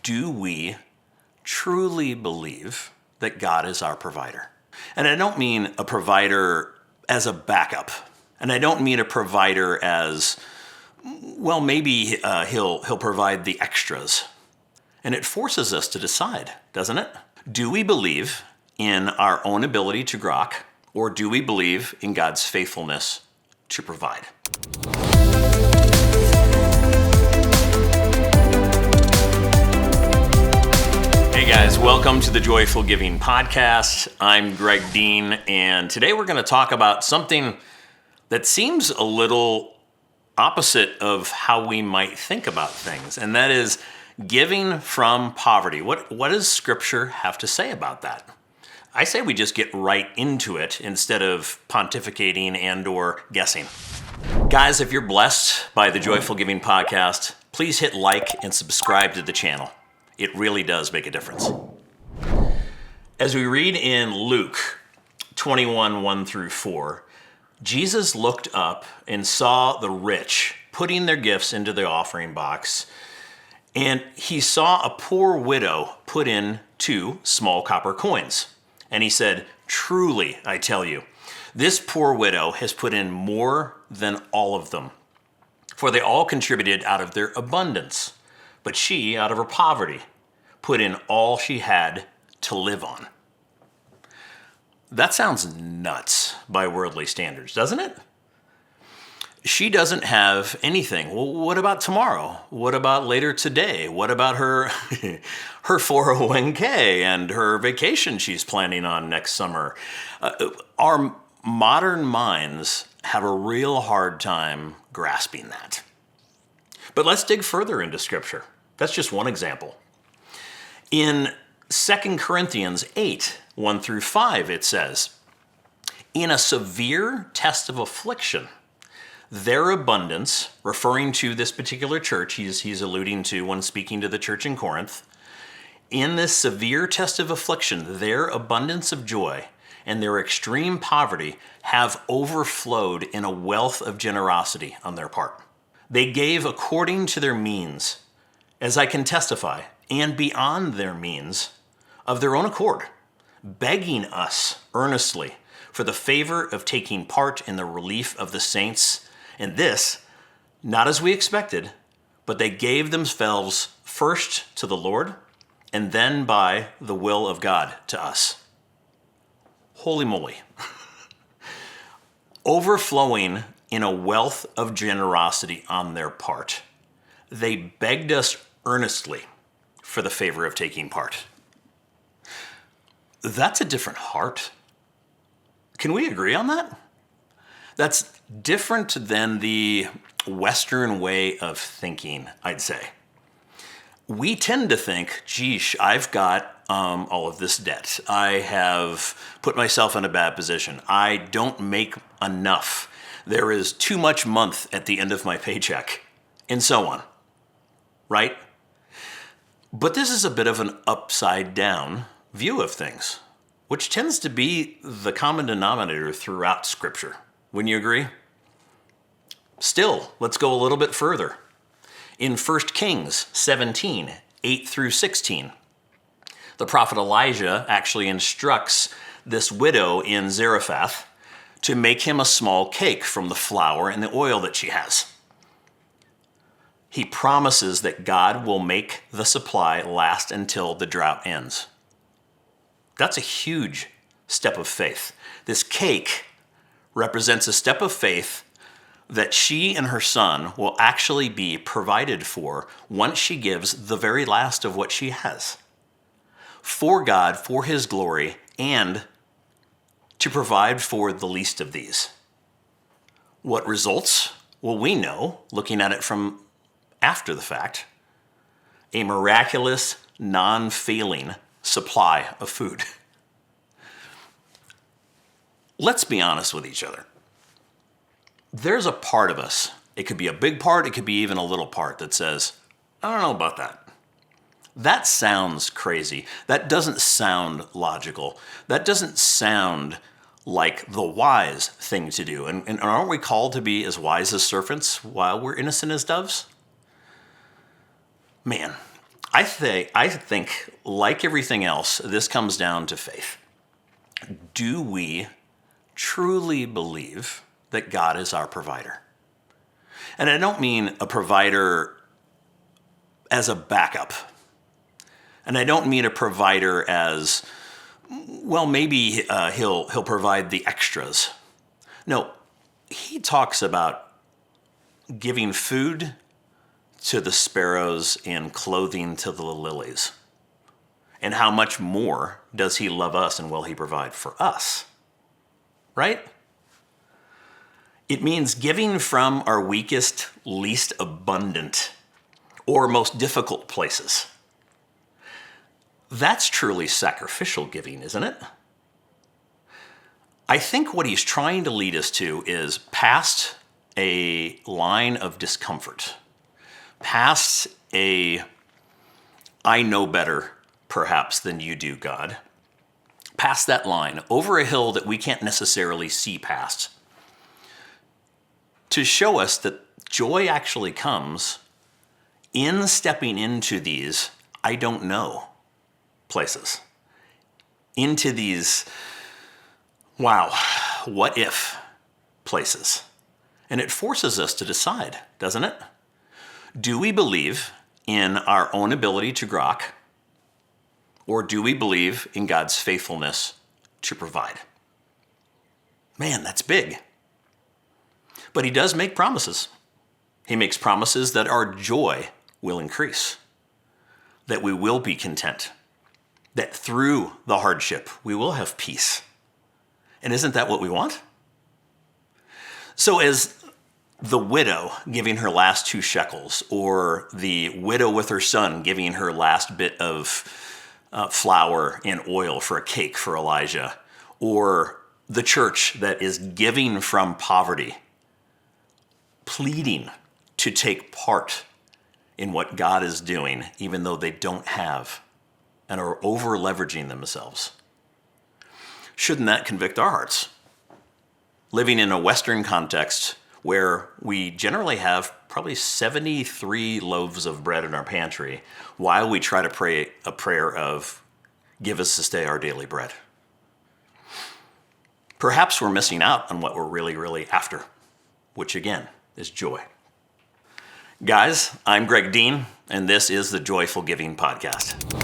do we truly believe that God is our provider? And I don't mean a provider as a backup. And I don't mean a provider as, well, maybe he'll provide the extras. And it forces us to decide, doesn't it? Do we believe in our own ability to grok, or do we believe in God's faithfulness to provide? Hey guys, welcome to the Joyful Giving Podcast. I'm Greg Dean, and today we're going to talk about something that seems a little opposite of how we might think about things, and that is giving from poverty. What does Scripture have to say about that? I say we just get right into it instead of pontificating and or guessing. Guys, if you're blessed by the Joyful Giving Podcast, please hit like and subscribe to the channel. It really does make a difference. As we read in Luke 21, 1 through 4, Jesus looked up and saw the rich putting their gifts into the offering box, and he saw a poor widow put in 2 small copper coins. And he said, "Truly, I tell you, this poor widow has put in more than all of them, for they all contributed out of their abundance. But she, out of her poverty, put in all she had to live on." That sounds nuts by worldly standards, doesn't it? She doesn't have anything. Well, what about tomorrow? What about later today? What about her 401k and her vacation she's planning on next summer? Our modern minds have a real hard time grasping that. But let's dig further into Scripture. That's just one example. In 2 Corinthians 8, 1 through 5, it says, "In a severe test of affliction, their abundance," referring to this particular church he's alluding to when speaking to the church in Corinth, "in this severe test of affliction, their abundance of joy and their extreme poverty have overflowed in a wealth of generosity on their part. They gave according to their means, as I can testify, and beyond their means, of their own accord, begging us earnestly for the favor of taking part in the relief of the saints. And this, not as we expected, but they gave themselves first to the Lord, and then by the will of God to us." Holy moly. Overflowing in a wealth of generosity on their part. They begged us earnestly for the favor of taking part. That's a different heart. Can we agree on that? That's different than the Western way of thinking, I'd say. We tend to think, geesh, I've got all of this debt. I have put myself in a bad position. I don't make enough. There is too much month at the end of my paycheck, and so on, right? But this is a bit of an upside down view of things, which tends to be the common denominator throughout Scripture. Wouldn't you agree? Still, let's go a little bit further. In 1 Kings 17, 8 through 16, the prophet Elijah actually instructs this widow in Zarephath to make him a small cake from the flour and the oil that she has. He promises that God will make the supply last until the drought ends. That's a huge step of faith. This cake represents a step of faith that she and her son will actually be provided for once she gives the very last of what she has. For God, for His glory, and to provide for the least of these. What results? Well, we know, looking at it from after the fact, a miraculous, non-failing supply of food. Let's be honest with each other. There's a part of us, it could be a big part, it could be even a little part, that says, I don't know about that. That sounds crazy. That doesn't sound logical. That doesn't sound like the wise thing to do. And aren't we called to be as wise as serpents while we're innocent as doves? Man, I think, like everything else, this comes down to faith. Do we truly believe that God is our provider? And I don't mean a provider as a backup. And I don't mean a provider as, well, maybe he'll provide the extras. No, he talks about giving food to the sparrows and clothing to the lilies. And how much more does he love us and will he provide for us? Right? It means giving from our weakest, least abundant, or most difficult places. That's truly sacrificial giving, isn't it? I think what he's trying to lead us to is past a line of discomfort, past a I know better, perhaps, than you do, God, past that line, over a hill that we can't necessarily see past, to show us that joy actually comes in stepping into these I don't know places, into these wow, what if places. And it forces us to decide, doesn't it? Do we believe in our own ability to grok, or do we believe in God's faithfulness to provide? Man, that's big. But he does make promises. He makes promises that our joy will increase, that we will be content, that through the hardship we will have peace. And isn't that what we want? So as the widow giving her last 2 shekels, or the widow with her son giving her last bit of flour and oil for a cake for Elijah, or the church that is giving from poverty, pleading to take part in what God is doing, even though they don't have and are over leveraging themselves. Shouldn't that convict our hearts? Living in a Western context where we generally have probably 73 loaves of bread in our pantry while we try to pray a prayer of, give us this day our daily bread. Perhaps we're missing out on what we're really, really after, which again is joy. Guys, I'm Greg Dean, and this is the Joyful Giving Podcast.